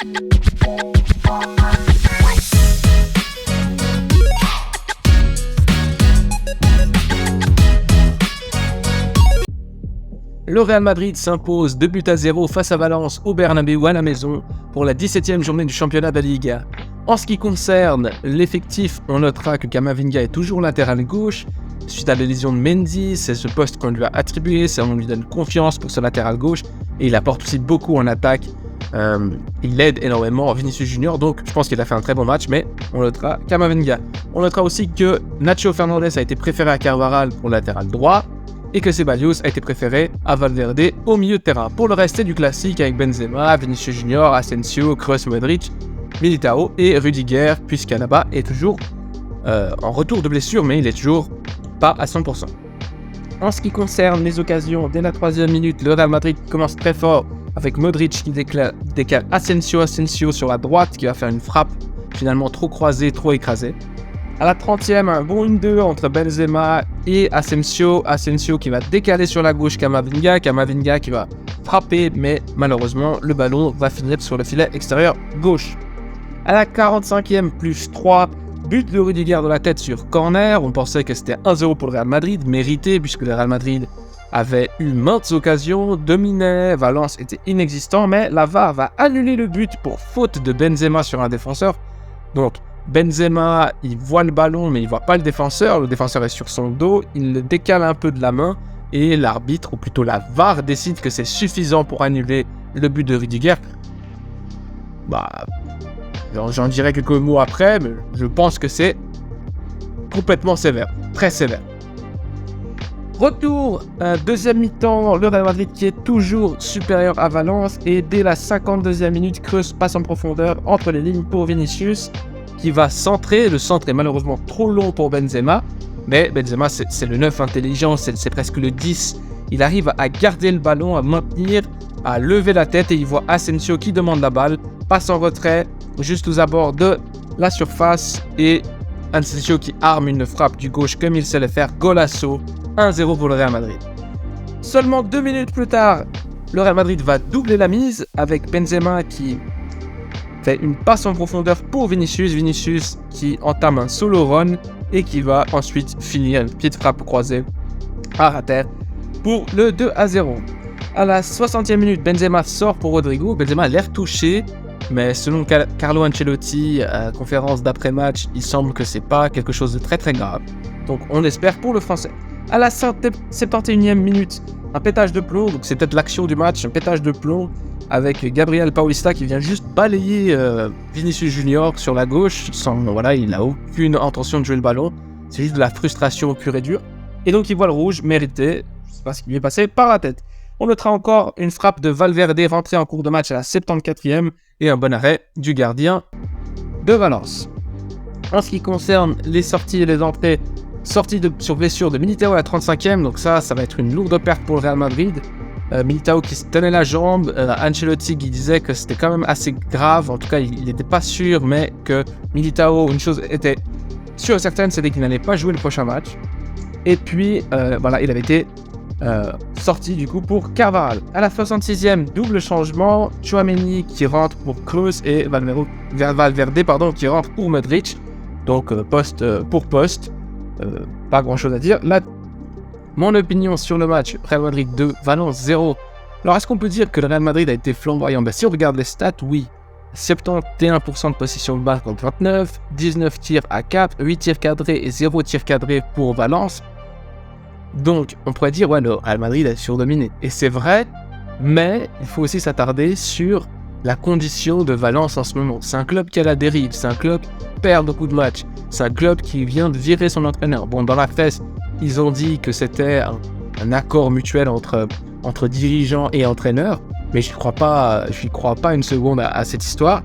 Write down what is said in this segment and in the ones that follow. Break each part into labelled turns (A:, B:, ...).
A: Le Real Madrid s'impose 2-0 face à Valence au Bernabéu à la maison pour la 17e journée du championnat de la Liga. En ce qui concerne l'effectif, on notera que Camavinga est toujours latéral gauche. Suite à la lésion de Mendy, c'est ce poste qu'on lui a attribué, on lui donne confiance pour ce latéral gauche et il apporte aussi beaucoup en attaque. Il aide énormément Vinicius Junior, donc je pense qu'il a fait un très bon match, mais on notera Camavinga. On notera aussi que Nacho Fernandez a été préféré à Carvajal pour latéral droit et que Ceballos a été préféré à Valverde au milieu de terrain. Pour le reste, c'est du classique avec Benzema, Vinicius Junior, Asensio, Kroos, Modric, Militao et Rudiger, puisqu'Alaba est toujours en retour de blessure, mais il est toujours pas à 100%. En ce qui concerne les occasions, dès la 3e minute, le Real Madrid commence très fort avec Modric qui décale Asensio sur la droite, qui va faire une frappe finalement trop croisée, trop écrasée. À la 30e, un bon 1-2 entre Benzema et Asensio qui va décaler sur la gauche Camavinga qui va frapper, mais malheureusement le ballon va finir sur le filet extérieur gauche. À la 45e, plus 3, but de Rudiger de la tête sur corner. On pensait que c'était 1-0 pour le Real Madrid, mérité puisque le Real Madrid avait eu maintes occasions, dominait, Valence était inexistant, mais la VAR va annuler le but pour faute de Benzema sur un défenseur. Donc Benzema, il voit le ballon mais il voit pas le défenseur est sur son dos, il le décale un peu de la main et l'arbitre, ou plutôt la VAR, décide que c'est suffisant pour annuler le but de Rudiger. J'en dirai quelques mots après, mais je pense que c'est complètement sévère, très sévère. Retour, deuxième mi-temps, le Real Madrid qui est toujours supérieur à Valence et dès la 52e minute, Kroos passe en profondeur entre les lignes pour Vinicius qui va centrer. Le centre est malheureusement trop long pour Benzema, mais Benzema c'est le 9 intelligent, c'est presque le 10. Il arrive à garder le ballon, à maintenir, à lever la tête et il voit Asensio qui demande la balle, passe en retrait juste aux abords de la surface et Asensio qui arme une frappe du gauche comme il sait le faire, golasso, 1-0 pour le Real Madrid. Seulement 2 minutes plus tard, le Real Madrid va doubler la mise avec Benzema qui fait une passe en profondeur pour Vinicius qui entame un solo run et qui va ensuite finir une petite frappe croisée à terre pour le 2-0. À la 60e minute, Benzema sort pour Rodrigo. Benzema a l'air touché, mais selon Carlo Ancelotti, à conférence d'après-match, il semble que c'est pas quelque chose de très très grave. Donc on espère pour le français. À la 71e minute, un pétage de plomb, donc c'est peut-être l'action du match, un pétage de plomb avec Gabriel Paulista qui vient juste balayer Vinicius Junior sur la gauche, il n'a aucune intention de jouer le ballon, c'est juste de la frustration pure et dure. Et donc il voit le rouge, mérité, je ne sais pas ce qui lui est passé par la tête. On notera encore une frappe de Valverde rentrée en cours de match à la 74e et un bon arrêt du gardien de Valence. En ce qui concerne les sorties et les entrées, sortie sur blessure de Militao à la 35e, donc ça va être une lourde perte pour le Real Madrid. Militao qui se tenait la jambe, Ancelotti qui disait que c'était quand même assez grave, en tout cas il n'était pas sûr, mais que Militao, une chose était sûre et certaine, c'était qu'il n'allait pas jouer le prochain match. Et puis il avait été sorti du coup pour Carvajal. À la 66e, double changement, Tchouaméni qui rentre pour Kroos et Valverde qui rentre pour Modric, donc poste pour poste. Pas grand chose à dire. Là, mon opinion sur le match, Real Madrid 2, Valence 0. Alors, est-ce qu'on peut dire que le Real Madrid a été flamboyant ? Si on regarde les stats, oui. 71% de possession de balle contre 29, 19 tirs à 4, 8 tirs cadrés et 0 tir cadré pour Valence. Donc, on pourrait dire, le Real Madrid a surdominé. Et c'est vrai, mais il faut aussi s'attarder sur la condition de Valence en ce moment. C'est un club qui a la dérive, c'est un club qui perd beaucoup de matchs, c'est un club qui vient de virer son entraîneur. Bon, dans la presse, ils ont dit que c'était un accord mutuel entre dirigeants et entraîneurs, mais je crois pas une seconde à cette histoire.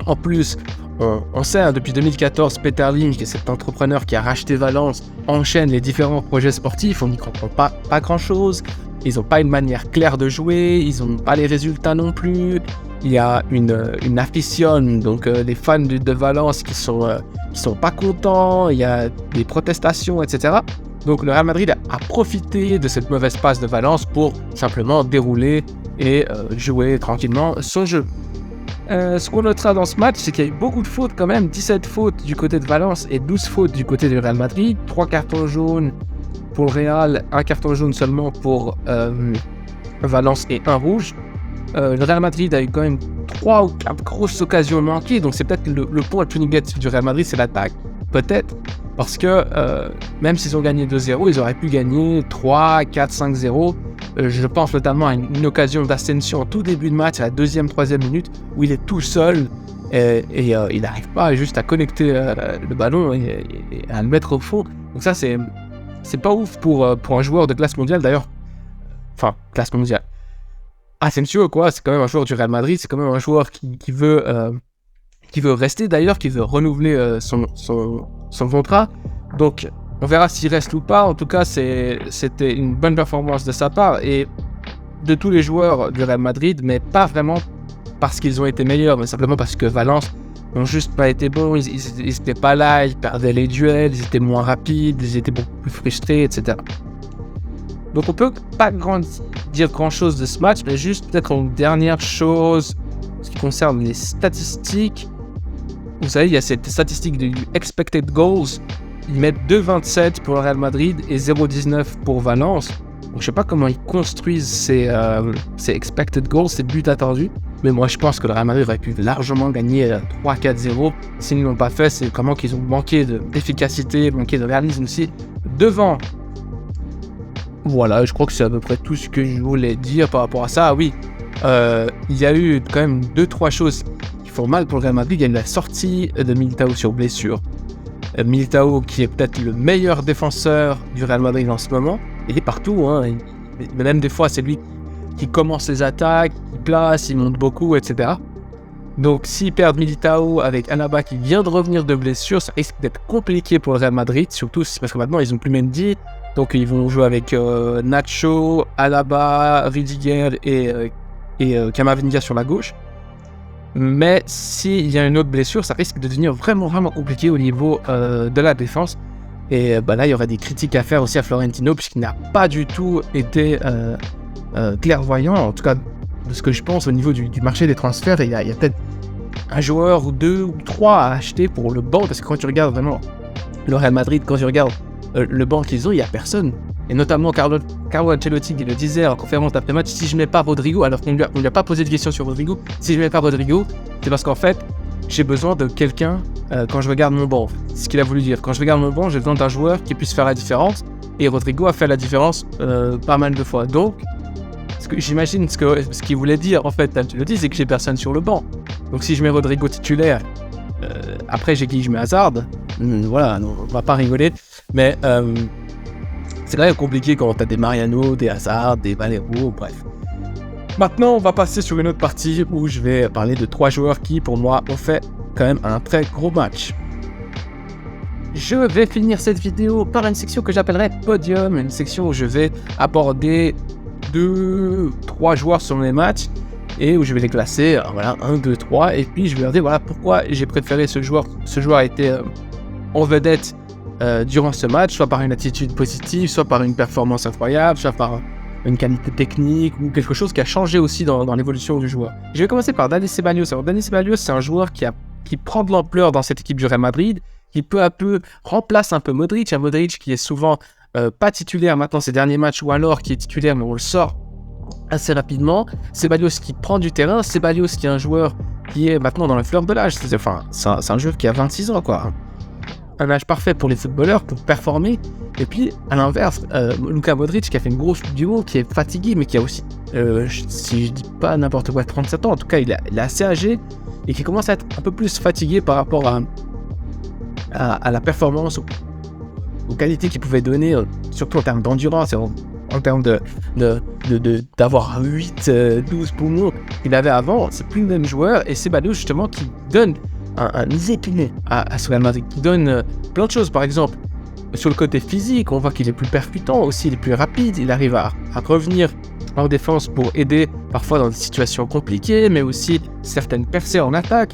A: En plus, on sait depuis 2014, Peter Lim, qui est cet entrepreneur qui a racheté Valence, enchaîne les différents projets sportifs, on n'y comprend pas grand-chose. Ils n'ont pas une manière claire de jouer, ils n'ont pas les résultats non plus. Il y a une afición, donc les fans de Valence qui sont pas contents, il y a des protestations, etc. Donc le Real Madrid a profité de cette mauvaise passe de Valence pour simplement dérouler et jouer tranquillement son jeu. Ce qu'on notera dans ce match, c'est qu'il y a eu beaucoup de fautes quand même, 17 fautes du côté de Valence et 12 fautes du côté du Real Madrid, 3 cartons jaunes pour le Real, 1 carton jaune seulement pour Valence et 1 rouge. Le Real Madrid a eu quand même 3 ou 4 grosses occasions manquées, donc c'est peut-être le point le plus négatif du Real Madrid, c'est l'attaque. Peut-être, parce que même s'ils ont gagné 2-0, ils auraient pu gagner 3, 4, 5-0. Je pense notamment à une occasion d'Asensio en tout début de match, à la 2e, 3e minute, où il est tout seul et il n'arrive pas juste à connecter le ballon et à le mettre au fond. Donc ça, c'est pas ouf pour un joueur de classe mondiale, d'ailleurs. Enfin, classe mondiale. Asensio, quoi, c'est quand même un joueur du Real Madrid, c'est quand même un joueur qui veut rester, d'ailleurs, qui veut renouveler son contrat. Donc, on verra s'il reste ou pas. En tout cas, c'était une bonne performance de sa part. Et de tous les joueurs du Real Madrid, mais pas vraiment parce qu'ils ont été meilleurs, mais simplement parce que Valence n'ont juste pas été bons. Ils n'étaient pas là, ils perdaient les duels, ils étaient moins rapides, ils étaient beaucoup plus frustrés, etc. Donc on peut pas dire grand chose de ce match, mais juste peut-être une dernière chose, ce qui concerne les statistiques. Vous savez, il y a cette statistique du expected goals. Ils mettent 2,27 pour le Real Madrid et 0,19 pour Valence. Donc je sais pas comment ils construisent ces expected goals, ces buts attendus. Mais moi je pense que le Real Madrid aurait pu largement gagner 3-4-0. S'ils ne l'ont pas fait, c'est vraiment qu'ils ont manqué d'efficacité, manqué de réalisme aussi devant. Voilà, je crois que c'est à peu près tout ce que je voulais dire par rapport à ça. Ah oui, il y a eu quand même 2-3 choses qui font mal pour le Real Madrid. Il y a eu la sortie de Militao sur blessure. Militao, qui est peut-être le meilleur défenseur du Real Madrid en ce moment, il est partout, hein. Mais même des fois, c'est lui qui commence les attaques, il place, il monte beaucoup, etc. Donc, s'ils perdent Militao avec Alaba qui vient de revenir de blessure, ça risque d'être compliqué pour le Real Madrid, surtout parce que maintenant, ils n'ont plus Mendy, donc ils vont jouer avec Nacho, Alaba, Rudiger et Camavinga sur la gauche. Mais s'il y a une autre blessure, ça risque de devenir vraiment compliqué au niveau de la défense. Et là, il y aurait des critiques à faire aussi à Florentino, puisqu'il n'a pas du tout été clairvoyant, en tout cas de ce que je pense au niveau du marché des transferts. Il y a peut-être un joueur ou 2 ou 3 à acheter pour le banc, parce que quand tu regardes vraiment le Real Madrid, quand tu regardes le banc qu'ils ont, il n'y a personne. Et notamment Carlo Ancelotti qui le disait en conférence d'après-match, si je ne mets pas Rodrigo, alors qu'on ne lui a pas posé de question sur Rodrigo, si je ne mets pas Rodrigo, c'est parce qu'en fait, j'ai besoin de quelqu'un quand je regarde mon banc. C'est ce qu'il a voulu dire. Quand je regarde mon banc, j'ai besoin d'un joueur qui puisse faire la différence. Et Rodrigo a fait la différence pas mal de fois. Donc, j'imagine ce qu'il voulait dire, en fait, Ancelotti, c'est que j'ai personne sur le banc. Donc si je mets Rodrigo titulaire, après j'ai qui je mets Hazard, voilà, non, on va pas rigoler. Mais c'est quand même compliqué quand t'as des Mariano, des Hazard, des Valero, bref. Maintenant, on va passer sur une autre partie où je vais parler de 3 joueurs qui, pour moi, ont fait quand même un très gros match. Je vais finir cette vidéo par une section que j'appellerai Podium, une section où je vais aborder 2-3 joueurs sur les matchs et où je vais les classer, voilà, 1, 2, 3, et puis je vais leur dire voilà pourquoi j'ai préféré ce joueur. Ce joueur a été en vedette durant ce match, soit par une attitude positive, soit par une performance incroyable, soit par une qualité technique ou quelque chose qui a changé aussi dans l'évolution du joueur. Je vais commencer par Dani Ceballos. Alors Dani Ceballos, c'est un joueur qui prend de l'ampleur dans cette équipe du Real Madrid, qui peu à peu remplace un peu Modric, un Modric qui est souvent pas titulaire maintenant ces derniers matchs, ou alors qui est titulaire mais on le sort assez rapidement. Ceballos qui prend du terrain, Ceballos qui est un joueur qui est maintenant dans la fleur de l'âge, c'est un joueur qui a 26 ans quoi. Un âge parfait pour les footballeurs, pour performer. Et puis, à l'inverse, Luka Modric qui a fait une grosse Coupe du Monde, qui est fatigué, mais qui a aussi, si je dis pas n'importe quoi, 37 ans, en tout cas, il est assez âgé, et qui commence à être un peu plus fatigué par rapport à la performance, aux qualités qu'il pouvait donner, surtout en termes d'endurance, et en termes d'avoir 8-12 poumons qu'il avait avant. C'est plus le même joueur, et c'est Ceballos justement qui donne un épiné à ce Real Madrid, qui donne plein de choses. Par exemple, sur le côté physique, on voit qu'il est plus percutant aussi, il est plus rapide, il arrive à revenir en défense pour aider parfois dans des situations compliquées, mais aussi certaines percées en attaque.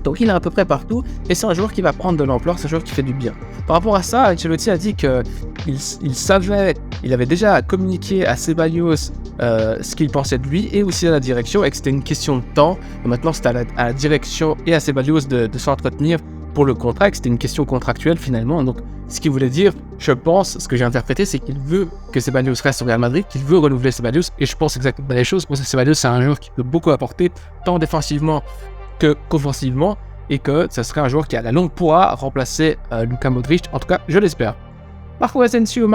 A: Donc il est à peu près partout, et c'est un joueur qui va prendre de l'ampleur, c'est un joueur qui fait du bien. Par rapport à ça, Ancelotti a dit qu'il savait, il avait déjà communiqué à Ceballos ce qu'il pensait de lui et aussi à la direction, et que c'était une question de temps. Et maintenant, c'était à la direction et à Ceballos de s'entretenir pour le contrat, et que c'était une question contractuelle finalement. Donc, ce qu'il voulait dire, je pense, ce que j'ai interprété, c'est qu'il veut que Ceballos reste au Real Madrid, qu'il veut renouveler Ceballos, et je pense exactement la même chose. Pour ça, Ceballos, c'est un joueur qui peut beaucoup apporter, tant défensivement qu'offensivement, et que ce serait un joueur qui à la longue pourra remplacer Luka Modric, en tout cas, je l'espère. Marco Asensio,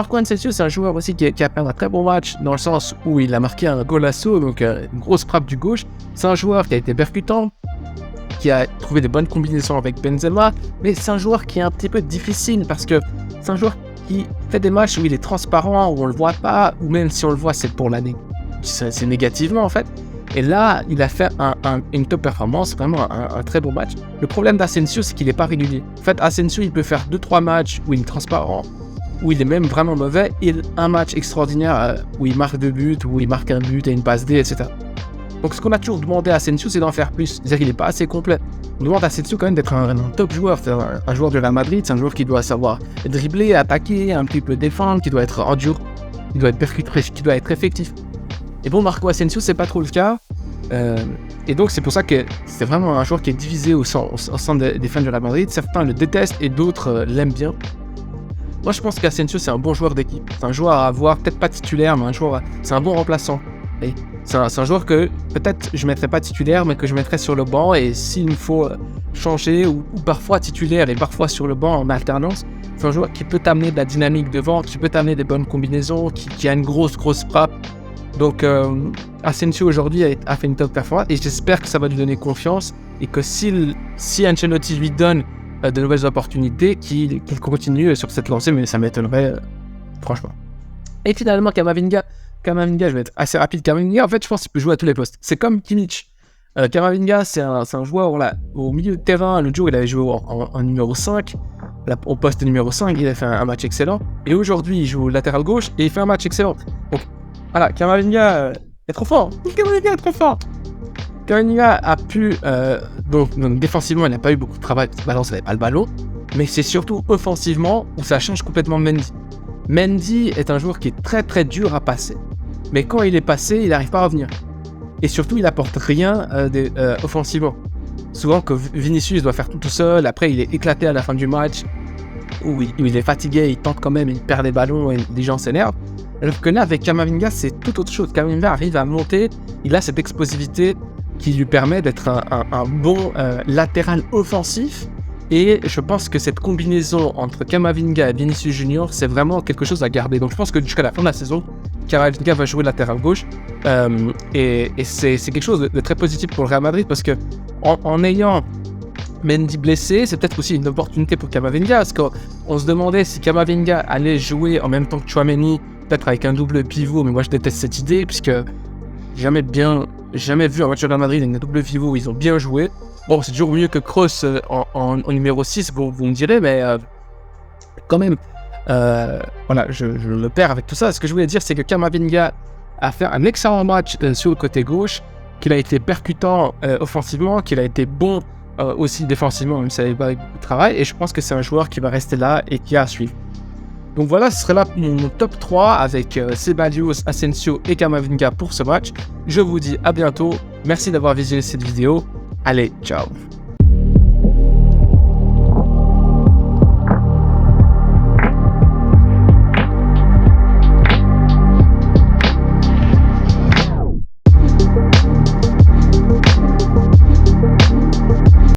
A: c'est un joueur aussi qui a fait un très bon match dans le sens où il a marqué un golasso, donc une grosse frappe du gauche. C'est un joueur qui a été percutant, qui a trouvé des bonnes combinaisons avec Benzema, mais c'est un joueur qui est un petit peu difficile parce que c'est un joueur qui fait des matchs où il est transparent, où on le voit pas, ou même si on le voit, c'est pour l'année. C'est négativement en fait. Et là, il a fait une top performance, vraiment un très bon match. Le problème d'Asensio, c'est qu'il n'est pas régulier. En fait, Asensio, il peut faire 2-3 matchs où il est transparent, où il est même vraiment mauvais, et un match extraordinaire où il marque 2 buts, où il marque un but et une passe D, etc. Donc ce qu'on a toujours demandé à Asensio, c'est d'en faire plus. C'est-à-dire qu'il n'est pas assez complet. On demande à Asensio quand même d'être un top joueur. C'est un joueur de Real Madrid, c'est un joueur qui doit savoir dribbler, attaquer, un petit peu défendre, qui doit être endurant, qui doit être percutant, qui doit être effectif. Et bon, Marco Asensio, c'est pas trop le cas. Et donc c'est pour ça que c'est vraiment un joueur qui est divisé au sein des fans de Real Madrid. Certains le détestent et d'autres l'aiment bien. Moi je pense qu'Asensio c'est un bon joueur d'équipe. C'est un joueur à avoir, peut-être pas titulaire, mais c'est un bon remplaçant. Et c'est un joueur que peut-être je mettrais pas titulaire, mais que je mettrais sur le banc. Et s'il me faut changer, ou parfois titulaire et parfois sur le banc en alternance, c'est un joueur qui peut t'amener de la dynamique devant, qui peut t'amener des bonnes combinaisons, qui a une grosse frappe. Donc Asensio aujourd'hui a fait une top performance et j'espère que ça va lui donner confiance et que si Ancelotti lui donne de nouvelles opportunités, qu'il continue sur cette lancée, mais ça m'étonnerait franchement. Et finalement Camavinga, je vais être assez rapide. Camavinga, en fait, je pense qu'il peut jouer à tous les postes. C'est comme Kimmich. Camavinga, c'est un joueur au milieu de terrain. L'autre jour, il avait joué en numéro 5. Là, au poste numéro 5, il a fait un match excellent. Et aujourd'hui, il joue au latéral gauche et il fait un match excellent. Donc, voilà, Camavinga est trop fort. Camavinga a pu... donc, défensivement, il n'a pas eu beaucoup de travail. Il n'avait pas le ballon. Mais c'est surtout offensivement où ça change complètement de Mendy. Mendy est un joueur qui est très très dur à passer. Mais quand il est passé, il n'arrive pas à revenir. Et surtout, il n'apporte rien offensivement. Souvent, que Vinicius doit faire tout seul, après il est éclaté à la fin du match, où il est fatigué, il tente quand même, il perd des ballons et les gens s'énervent. Alors que là, avec Camavinga, c'est tout autre chose. Camavinga arrive à monter, il a cette explosivité qui lui permet d'être un bon latéral offensif. Et je pense que cette combinaison entre Camavinga et Vinicius Junior, c'est vraiment quelque chose à garder. Donc je pense que jusqu'à la fin de la saison, Camavinga va jouer latéral gauche. Et c'est quelque chose de très positif pour le Real Madrid parce que en ayant Mendy blessé, c'est peut-être aussi une opportunité pour Camavinga. Parce qu'on se demandait si Camavinga allait jouer en même temps que Tchouaméni, peut-être avec un double pivot. Mais moi je déteste cette idée puisque jamais vu un match de Real Madrid avec un double pivot où ils ont bien joué. Bon, c'est toujours mieux que Kroos en numéro 6, vous me direz, mais quand même, voilà, je me perds avec tout ça. Ce que je voulais dire, c'est que Camavinga a fait un excellent match sur le côté gauche, qu'il a été percutant offensivement, qu'il a été bon aussi défensivement, même si il avait pas beaucoup de travail, et je pense que c'est un joueur qui va rester là et qui a à suivre. Donc voilà, ce serait là mon top 3 avec Ceballos, Asensio et Camavinga pour ce match. Je vous dis à bientôt, merci d'avoir visionné cette vidéo. Allez, ciao.